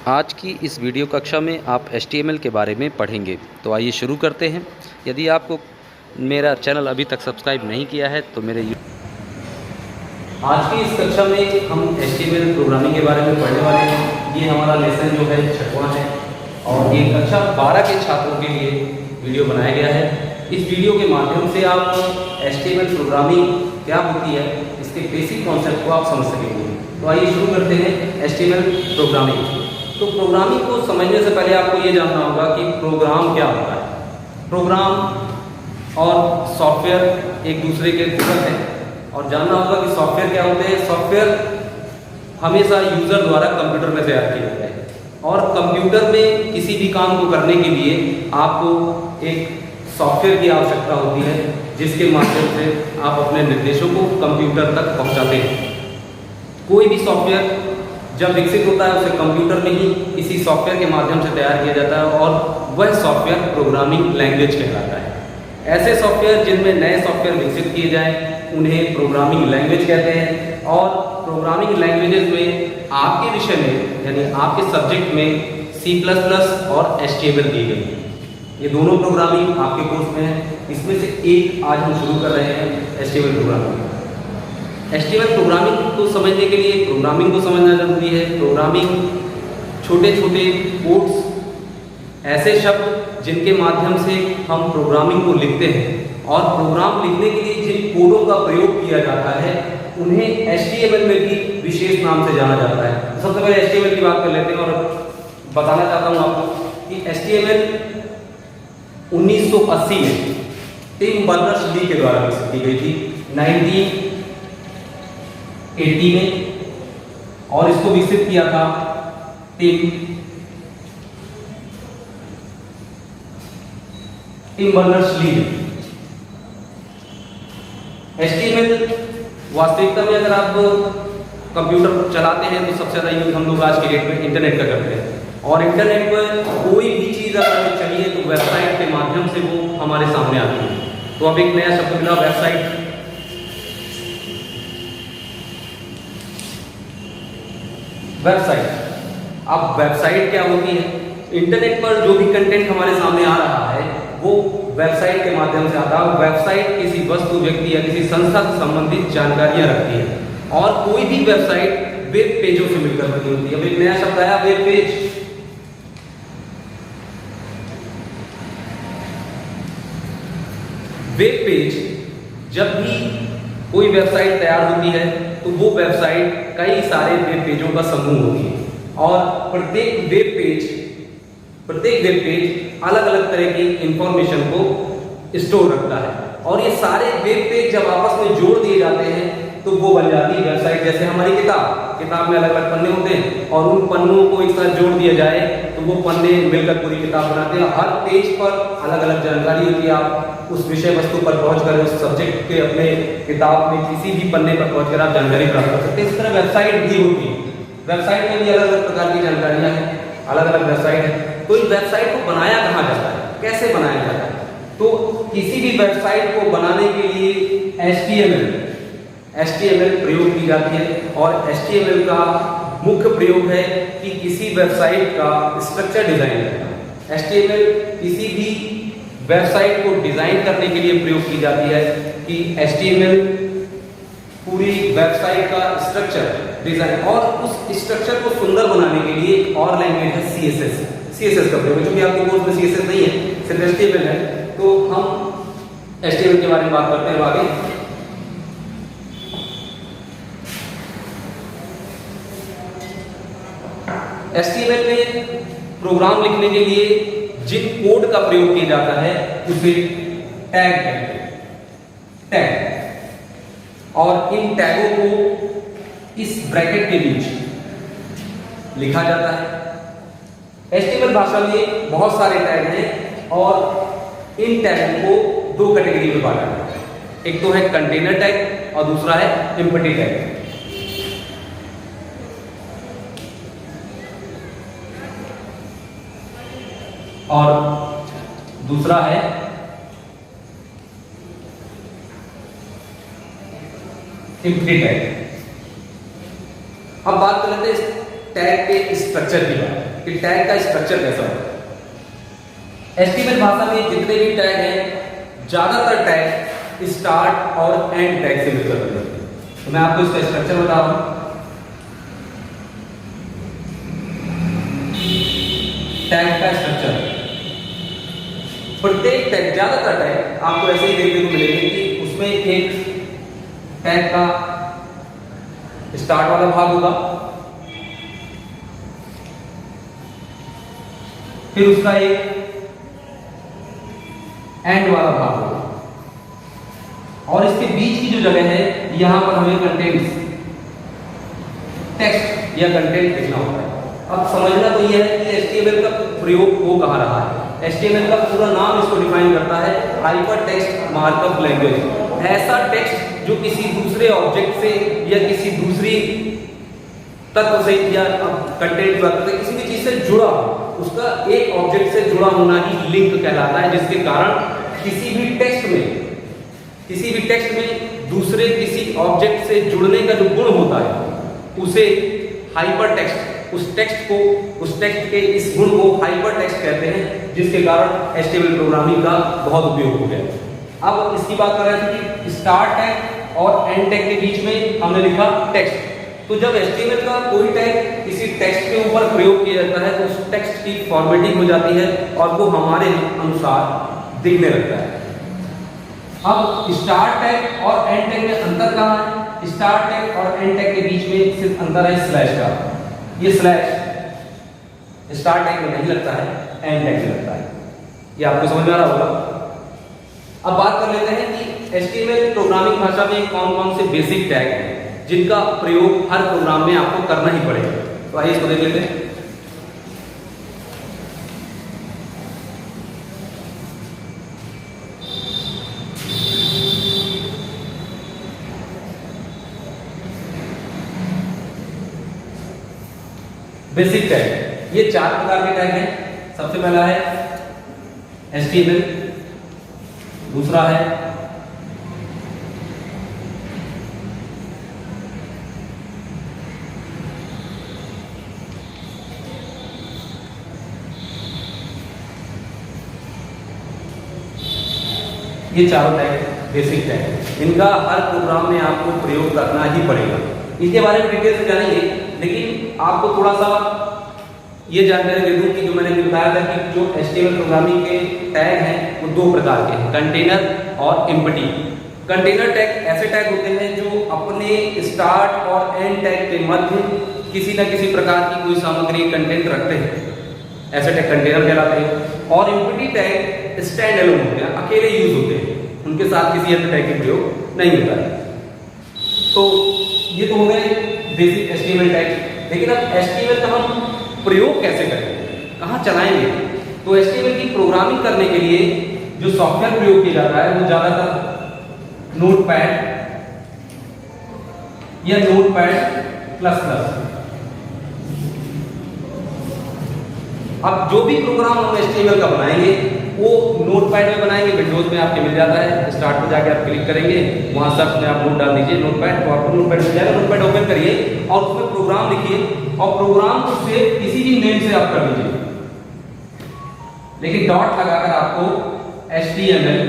आज की इस वीडियो कक्षा में आप HTML के बारे में पढ़ेंगे। तो आइए शुरू करते हैं। यदि आपको मेरा चैनल अभी तक सब्सक्राइब नहीं किया है तो आज की इस कक्षा में हम HTML प्रोग्रामिंग के बारे में पढ़ने वाले हैं। ये हमारा लेसन जो है 6वां है और ये कक्षा 12 के छात्रों के लिए वीडियो बनाया गया है। इस वीडियो के माध्यम से आप HTML प्रोग्रामिंग क्या होती है, इसके बेसिक कॉन्सेप्ट को आप समझ सकेंगे। तो आइए शुरू करते हैं HTML प्रोग्रामिंग। तो प्रोग्रामिंग को समझने से पहले आपको ये जानना होगा कि प्रोग्राम क्या होता है। प्रोग्राम और सॉफ्टवेयर एक दूसरे के पूरक हैं और जानना होगा कि सॉफ्टवेयर क्या होते हैं। सॉफ्टवेयर हमेशा यूज़र द्वारा कंप्यूटर में तैयार किए जाते हैं और कंप्यूटर में किसी भी काम को करने के लिए आपको एक सॉफ्टवेयर की आवश्यकता होती है, जिसके माध्यम से आप अपने निर्देशों को कंप्यूटर तक पहुंचाते हैं। कोई भी सॉफ्टवेयर जब विकसित होता है उसे कंप्यूटर में ही किसी सॉफ्टवेयर के माध्यम से तैयार किया जाता है और वह सॉफ्टवेयर प्रोग्रामिंग लैंग्वेज कहलाता है। ऐसे सॉफ्टवेयर जिनमें नए सॉफ्टवेयर विकसित किए जाएं उन्हें प्रोग्रामिंग लैंग्वेज कहते हैं और प्रोग्रामिंग लैंग्वेजेस में आपके विषय में यानी आपके सब्जेक्ट में C++ और HTML दी गई है। ये दोनों प्रोग्रामिंग आपके कोर्स में है। इसमें से एक आज हम शुरू कर रहे हैं HTML प्रोग्रामिंग। HTML प्रोग्रामिंग को समझने के लिए प्रोग्रामिंग को समझना जरूरी है। प्रोग्रामिंग छोटे छोटे कोड्स, ऐसे शब्द जिनके माध्यम से हम प्रोग्रामिंग को लिखते हैं और प्रोग्राम लिखने के लिए जिन कोडों का प्रयोग किया जाता है उन्हें HTML में भी विशेष नाम से जाना जाता है। सबसे पहले HTML की बात कर लेते हैं और बताना चाहता हूँ आपको कि HTML 1980 में टिम बर्नर्स-ली के द्वारा विकसित की गई थी 1980 में और इसको विकसित किया था टिम बर्नर्स-ली ने। HTML वास्तविकता में अगर आप कंप्यूटर चलाते हैं तो सबसे ज़्यादा यूज हम लोग आज के डेट में इंटरनेट का करते हैं और इंटरनेट पर कोई भी चीज़ अगर हमें चाहिए तो वेबसाइट के माध्यम से वो हमारे सामने आती है। तो अब एक नया शब्द मिला, वेबसाइट। वेबसाइट, अब वेबसाइट क्या होती है? इंटरनेट पर जो भी कंटेंट हमारे सामने आ रहा है वो वेबसाइट के माध्यम से आता है। वेबसाइट किसी वस्तु, व्यक्ति या किसी संस्था से संबंधित जानकारियां रखती है और कोई भी वेबसाइट वेब पेजों से मिलकर बनी होती है। अब एक नया शब्द आया, वेब पेज। वेब पेज, जब भी कोई वेबसाइट तैयार होती है तो वो वेबसाइट कई सारे वेब पेजों का समूह होती है और प्रत्येक वेब पेज अलग अलग तरह की इंफॉर्मेशन को स्टोर रखता है और ये सारे वेब पेज जब आपस में जोड़ दिए जाते हैं तो वो बन जाती है वेबसाइट। जैसे हमारी किताब में अलग अलग पन्ने होते हैं और उन पन्नों को एक साथ जोड़ दिया जाए तो वो पन्ने मिलकर पूरी किताब बनाते हैं। हर पेज पर अलग अलग जानकारी होती है। आप उस विषय वस्तु पर पहुंचकर उस सब्जेक्ट के अपने किताब में किसी भी पन्ने पर पहुंचकर आप जानकारी प्राप्त कर सकते हैं। इस तरह वेबसाइट भी होती है। वेबसाइट में भी अलग अलग प्रकार की जानकारियां हैं, अलग अलग वेबसाइट है। तो इस वेबसाइट को बनाया कहाँ जाता है, कैसे बनाया जाता है? तो किसी भी वेबसाइट को बनाने के लिए HTML प्रयोग की जाती है और HTML का मुख्य प्रयोग है कि किसी वेबसाइट का स्ट्रक्चर डिजाइन करना। HTML किसी भी वेबसाइट को डिजाइन करने के लिए प्रयोग की जाती है कि HTML पूरी वेबसाइट का स्ट्रक्चर डिजाइन और उस स्ट्रक्चर को सुंदर बनाने के लिए एक और लैंग्वेज है CSS का प्रयोग। क्योंकि आपके कोर्स में CSS नहीं है, सिर्फ HTML है, तो हम HTML के बारे में बात करते हैं आगे। HTML में प्रोग्राम लिखने के लिए जिन कोड का प्रयोग किया जाता है उसे टैग कहते हैं, टैग। और इन टैगों को इस ब्रैकेट के बीच लिखा जाता है। HTML भाषा में बहुत सारे टैग हैं और इन टैगों को दो कैटेगरी में बांटा जाता है। एक तो है कंटेनर टैग और दूसरा है एम्प्टी टैग। और दूसरा है एम्प्टी टैग। अब बात कर लेते हैं टैग के स्ट्रक्चर की बात कि टैग का स्ट्रक्चर कैसा होता है। HTML भाषा में जितने भी टैग हैं, ज्यादातर टैग स्टार्ट और एंड टैग से मिलकर बने हैं। तो मैं आपको इसका स्ट्रक्चर बता रहा हूं। टैग का स्ट्रक्चर, प्रत्येक टैग, ज्यादातर टैग आपको ऐसे ही देखने को मिलेंगे कि उसमें एक टैग का स्टार्ट वाला भाग होगा, फिर उसका एक एंड वाला भाग होगा, और इसके बीच की जो जगह है यहां पर हमें कंटेंट्स, टेक्स्ट या कंटेंट लिखना होता है। अब समझना तो यह है कि HTML का प्रयोग हो कहां रहा है। HTML का पूरा नाम इसको डिफाइन करता है हाइपर टेक्स्ट मार्कअप लैंग्वेज। ऐसा टेक्स्ट जो किसी दूसरे ऑब्जेक्ट से या किसी दूसरी तत्व से या कंटेंट से किसी भी चीज से जुड़ा हो, उसका एक ऑब्जेक्ट से जुड़ा होना ही लिंक कहलाता है, जिसके कारण किसी भी टेक्स्ट में दूसरे किसी ऑब्जेक्ट से जुड़ने का जो गुण होता है उसे हाइपर टेक्स्ट, उस टेक्स्ट के इस गुण को हाइपर टेक्स्ट कहते हैं, जिसके कारण HTML प्रोग्रामिंग का बहुत उपयोग हो गया। अब इसकी बात कर रहे थे कि स्टार्ट टैग और एंड टैग के बीच में हमने लिखा टेक्स्ट। तो जब HTML का कोई टैग किसी टेक्स्ट के ऊपर प्रयोग किया जाता है तो उस टेक्स्ट की फॉर्मेटिंग हो जाती है और वो हमारे अनुसार दिखने लगता है। अब स्टार्ट टैग और एंड टैग में अंतर कहाँ है? स्टार्ट टैग और एंड टैग के बीच में सिर्फ अंतर है स्लैश का। ये स्लैश स्टार्ट टैग में नहीं लगता है, एंड टैग में लगता है। ये आपको समझ में आ रहा होगा। अब बात कर लेते हैं कि HTML प्रोग्रामिंग भाषा में कौन कौन से बेसिक टैग हैं जिनका प्रयोग हर प्रोग्राम में आपको करना ही पड़ेगा। तो आइए इसको देख लेते हैं। बेसिक टैग, ये 4 प्रकार के टैग हैं। सबसे पहला है HTML, दूसरा है ये चारों टैग बेसिक टैग, इनका हर प्रोग्राम में आपको प्रयोग करना ही पड़ेगा। इनके बारे में डिटेल से जानेंगे, लेकिन आपको थोड़ा सा ये जानकारी दे दूं कि जो मैंने बताया था कि जो HTML प्रोग्रामिंग के टैग हैं वो 2 प्रकार के हैं, कंटेनर और एम्प्टी। कंटेनर टैग ऐसे टैग होते हैं जो अपने स्टार्ट और एंड टैग के मध्य किसी न किसी प्रकार की कोई सामग्री कंटेंट रखते हैं, ऐसे टैग कंटेनर कहलाते हैं। और एम्प्टी टैग स्टैंड एलोन होते हैं, अकेले यूज होते हैं, उनके साथ किसी अन्य टैग का प्रयोग नहीं होता है। तो ये तो हो गए बेसिक HTML टैग। लेकिन अब HTML का हम प्रयोग कैसे करेंगे, कहाँ चलाएंगे? तो HTML की प्रोग्रामिंग करने के लिए जो सॉफ्टवेयर प्रयोग किया जाता है वो ज्यादातर नोटपैड या नोटपैड++। अब जो भी प्रोग्राम हम HTML का बनाएंगे वो नोटपैड में बनाएंगे। विंडोज में आपके मिल जाता है, स्टार्ट पे जाके आप क्लिक करेंगे, वहां सर्च में आप नोट डाल दीजिए नोटपैड, तो आपको नोटपैड मिल जाएगा। नोटपैड ओपन करिए और उसमें प्रोग्राम लिखिए और प्रोग्राम को सेव किसी भी नेम से आप कर लीजिए, लेकिन डॉट लगाकर आपको HTML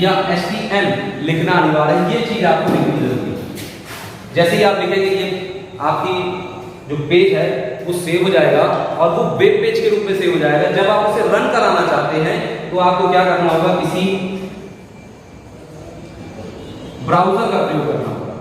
या HTML लिखना अनिवार्य है। ये चीज आपको लिखनी जरूरी है। जैसे ही आप लिखेंगे ये आपकी जो पेज है वो सेव हो जाएगा और वो वेब पेज के रूप में सेव हो जाएगा। जब आप उसे रन कराना चाहते हैं तो आपको क्या करना होगा, किसी ब्राउजर का प्रयोग करना होगा।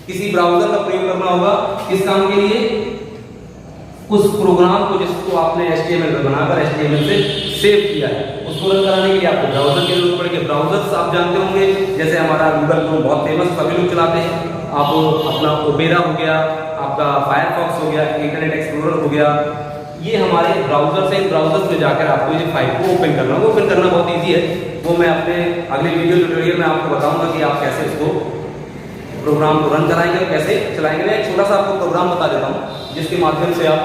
किसी ब्राउजर का प्रयोग करना होगा किस काम के लिए? उस प्रोग्राम को जिसको आपने HTML में बनाकर HTML से सेव किया है उसको रन कराने के लिए आपको ब्राउजर की जरूरत पड़ेगी। ब्राउजर्स आप जानते होंगे, जैसे हमारा गूगल क्रोम बहुत फेमस, सभी लोग चलाते हैं। आप अपना ओपेरा हो गया, आपका फायरफॉक्स हो गया, इंटरनेट एक्सप्लोरर हो गया, ये हमारे ब्राउजर से, ब्राउजर्स में जाकर आपको ये फाइल को ओपन करना होगा। ओपन करना बहुत ईजी है, वो मैं अपने अगले वीडियो ट्यूटोरियल में आपको बताऊंगा कि आप कैसे इसको प्रोग्राम को रन कराएंगे और कैसे चलाएंगे। मैं एक छोटा सा आपको प्रोग्राम बता देता हूँ जिसके माध्यम से आप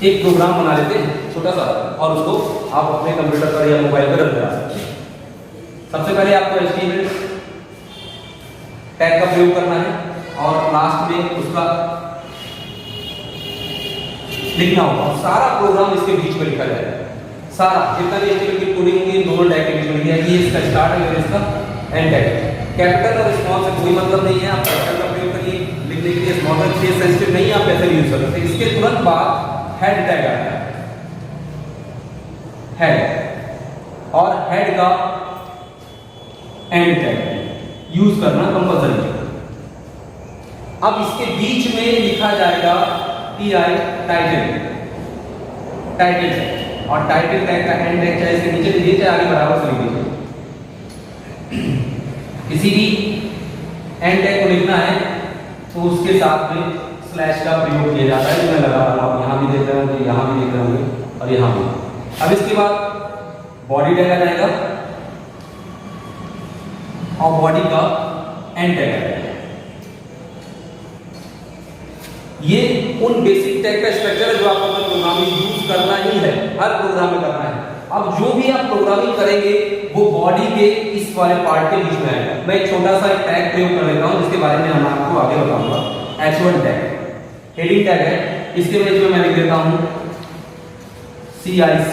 एक प्रोग्राम बना लेते हैं छोटा सा और उसको आप अपने कंप्यूटर पर या मोबाइल पर रन करा सकते हैं। सबसे पहले आपको HTML टैग का प्रयोग करना है और लास्ट में उसका लिखना होगा। सारा प्रोग्राम इसके बीच में लिखा जाएगा, सारा जितना भी HTML की कोडिंग होगी इन दोनों टैग के बीच में लिखा है। ये इसका स्टार्ट है और इसका एंड टैग। कैपिटल और स्मॉल से कोई मतलब नहीं है, आप कैपिटल का प्रयोग करिए लिखने के लिए, स्मॉल का केस सेंसिटिव नहीं है, आप ऐसे यूज कर सकते। इसके तुरंत बाद हेड टैग आता है, हेड, और हेड का एंड टैग यूज करना कंपल्सरी है। अब इसके बीच में लिखा जाएगा TI टाइटल, टाइटल टैग, और टाइटल टैग का एंड टैग चाहे इसके नीचे दीजिए चाहे आगे बराबर से लिख दीजिए। किसी भी एंड टैग को लिखना है तो उसके साथ में स्लैश का प्रयोग किया जाता है, जो मैं लगा रहा हूं, आप यहां भी देख रहे होंगे, यहां भी देख रहे होंगे और यहां भी। अब इसके बाद बॉडी टैग आ जाएगा और बॉडी का एंड टैग आ जाएगा। ये उन बेसिक टैग का स्ट्रक्चर है जो आपको अपना प्रोग्रामिंग यूज करना ही है, हर प्रोग्राम में करना है। अब जो भी आप प्रोग्रामिंग करेंगे वो बॉडी के इस वाले पार्ट के बीच में आएगा। मैं एक छोटा सा एक टैग प्रयोग कर लेता हूं जिसके बारे में हम आपको आगे बताऊंगा। H1 टैग हेडिंग टैग है, इसके बीच में मैं लिख देता हूं CIC